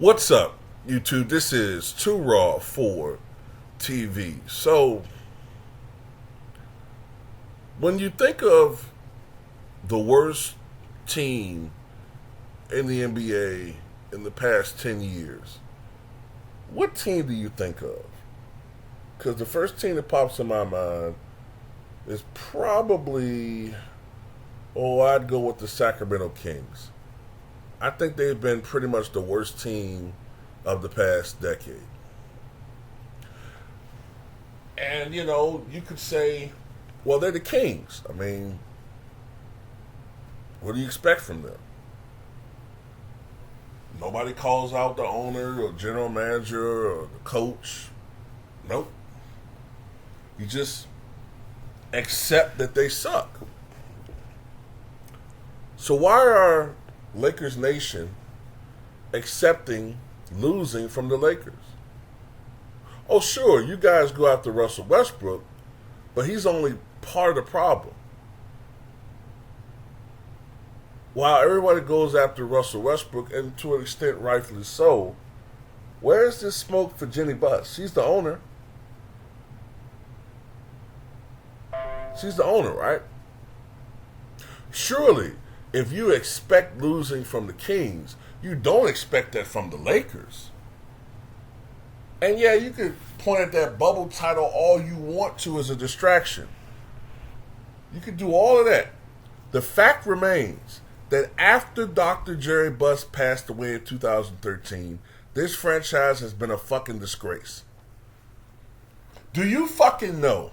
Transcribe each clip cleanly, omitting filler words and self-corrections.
What's up, YouTube? This is Too Raw for TV. So, when you think of the worst team in the NBA in the past 10 years, what team do you think of? Because the first team that pops in my mind is probably, I'd go with the Sacramento Kings. I think they've been pretty much the worst team of the past decade. And, you could say, well, they're the Kings. I mean, what do you expect from them? Nobody calls out the owner or general manager or the coach. Nope. You just accept that they suck. So why are Lakers Nation accepting losing from the Lakers? Oh, sure, you guys go after Russell Westbrook, but he's only part of the problem. While everybody goes after Russell Westbrook, and to an extent rightfully so, where's this smoke for Jenny Buss? She's the owner. She's the owner, right? Surely, if you expect losing from the Kings, you don't expect that from the Lakers. And yeah, you could point at that bubble title all you want to as a distraction. You could do all of that. The fact remains that after Dr. Jerry Buss passed away in 2013, this franchise has been a fucking disgrace. Do you fucking know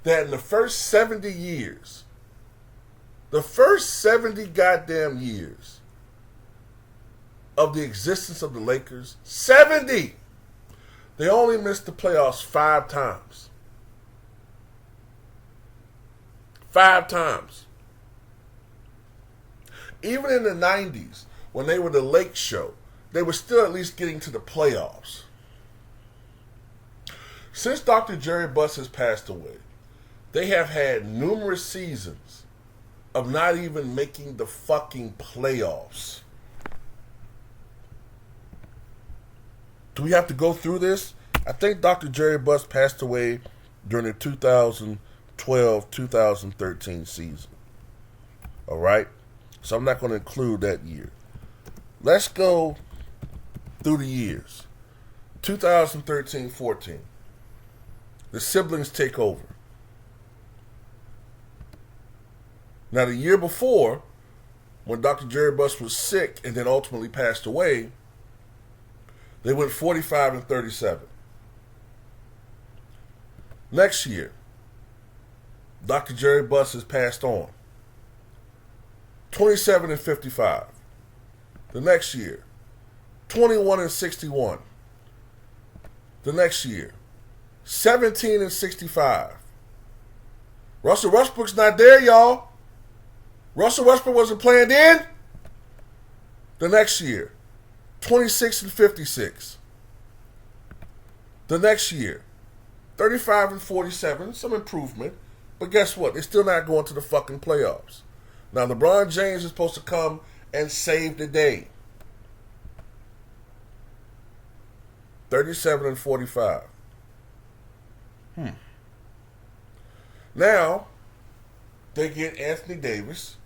that in the first 70 years, the first 70 goddamn years of the existence of the Lakers, 70, they only missed the playoffs 5 times. 5 times. Even in the 90s, when they were the Lake Show, they were still at least getting to the playoffs. Since Dr. Jerry Buss has passed away, they have had numerous seasons of not even making the fucking playoffs. Do we have to go through this? I think Dr. Jerry Buss passed away during the 2012-2013 season. All right? So I'm not going to include that year. Let's go through the years. 2013-14. The siblings take over. Now, the year before, when Dr. Jerry Buss was sick and then ultimately passed away, they went 45-37. Next year, Dr. Jerry Buss has passed on. 27-55. The next year, 21-61. The next year, 17-65. Russell Westbrook's not there, y'all. Russell Westbrook wasn't playing then. The next year, 26-56. The next year, 35-47, some improvement. But guess what? They're still not going to the fucking playoffs. Now, LeBron James is supposed to come and save the day. 37-45. Now, they get Anthony Davis,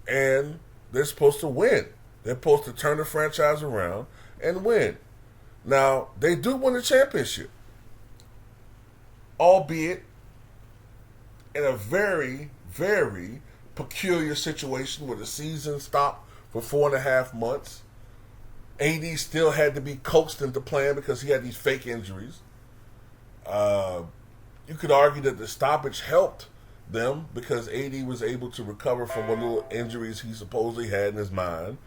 and they're supposed to win. They're supposed to turn the franchise around and win. Now, they do win the championship, albeit in a very, very peculiar situation where the season stopped for 4.5 months. AD still had to be coaxed into playing because he had these fake injuries. You could argue that the stoppage helped them because AD was able to recover from what little injuries he supposedly had in his mind.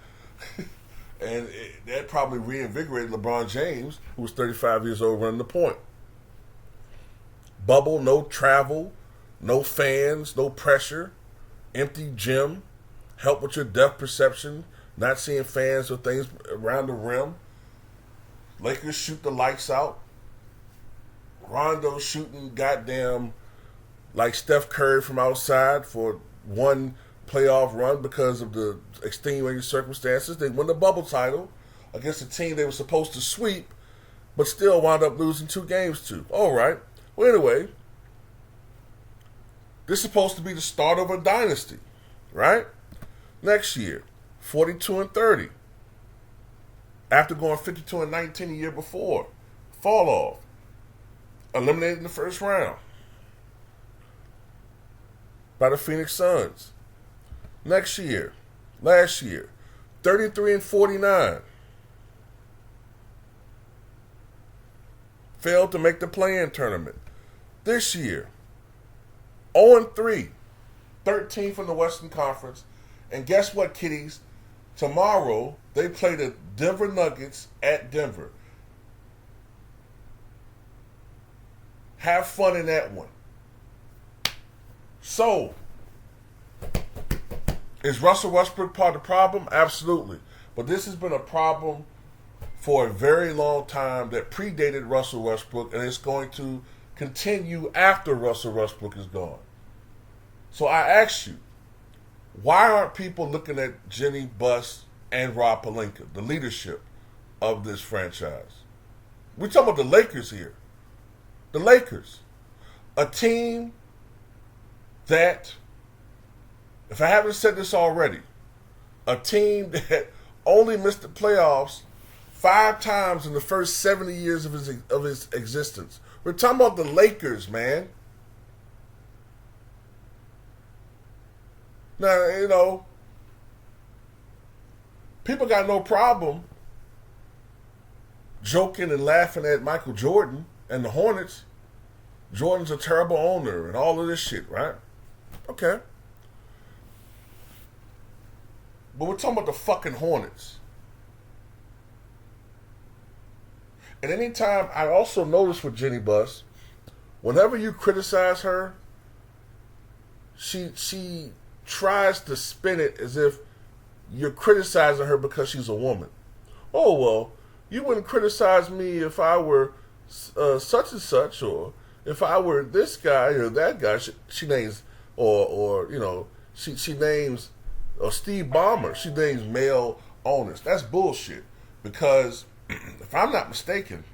And that probably reinvigorated LeBron James, who was 35 years old, running the point. Bubble, no travel, no fans, no pressure, empty gym, help with your depth perception, not seeing fans or things around the rim. Lakers shoot the lights out. Rondo shooting goddamn like Steph Curry from outside for one playoff run because of the extenuating circumstances. They won the bubble title against a team they were supposed to sweep, but still wound up losing 2 games to. All right. Well, anyway, this is supposed to be the start of a dynasty, right? Next year, 42-30. After going 52-19 the year before, fall off, eliminated in the first round by the Phoenix Suns. Next year, last year, 33-49. Failed to make the play-in tournament. This year, 0-3, 13th in the Western Conference. And guess what, kiddies? Tomorrow, they play the Denver Nuggets at Denver. Have fun in that one. So, is Russell Westbrook part of the problem? Absolutely. But this has been a problem for a very long time that predated Russell Westbrook, and it's going to continue after Russell Westbrook is gone. So I ask you, why aren't people looking at Jenny Buss and Rob Pelinka, the leadership of this franchise? We're talking about the Lakers here. The Lakers. A team that, if I haven't said this already, a team that only missed the playoffs 5 times in the first 70 years of his existence. We're talking about the Lakers, man. Now, you know, people got no problem joking and laughing at Michael Jordan and the Hornets. Jordan's a terrible owner and all of this shit, right? Okay. But we're talking about the fucking Hornets. And anytime, I also notice with Jenny Buss, whenever you criticize her, she tries to spin it as if you're criticizing her because she's a woman. Oh, well, you wouldn't criticize me if I were such and such, or if I were this guy or that guy. She names, or you know, she names, or Steve Ballmer, she names male owners. That's bullshit. Because if I'm not mistaken,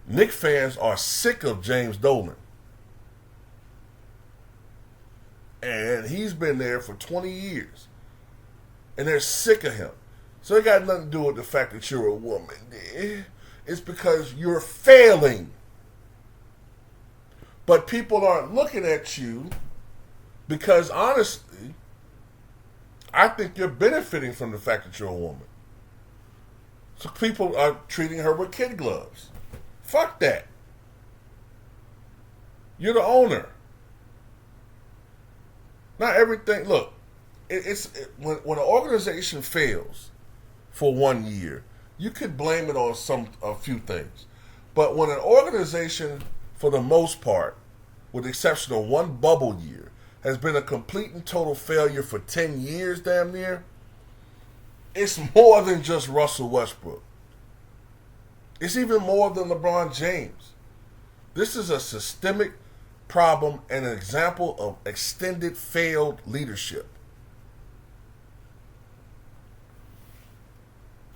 Knicks fans are sick of James Dolan. And he's been there for 20 years. And they're sick of him. So it got nothing to do with the fact that you're a woman. It's because you're failing. But people aren't looking at you because, honestly, I think you're benefiting from the fact that you're a woman. So people are treating her with kid gloves. Fuck that. You're the owner. Not everything. Look, when an organization fails for 1 year, you could blame it on a few things. But when an organization, for the most part, with the exception of one bubble year, has been a complete and total failure for 10 years, damn near, it's more than just Russell Westbrook. It's even more than LeBron James. This is a systemic problem and an example of extended failed leadership.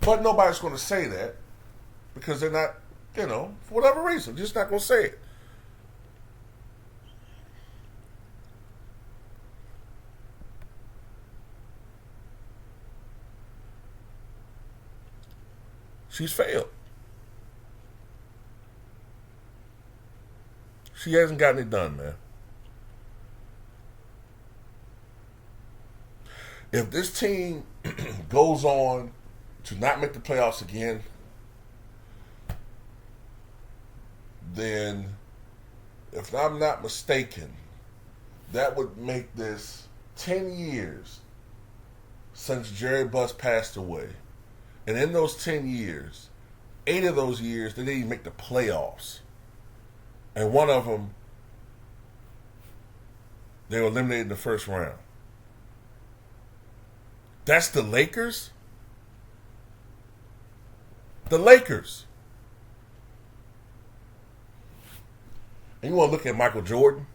But nobody's going to say that because they're not, you know, for whatever reason, just not going to say it. She's failed. She hasn't gotten it done, man. If this team goes on to not make the playoffs again, then, if I'm not mistaken, that would make this 10 years since Jerry Buss passed away. And in those 10 years, 8 of those years, they didn't even make the playoffs. And one of them, they were eliminated in the first round. That's the Lakers? The Lakers. And you want to look at Michael Jordan?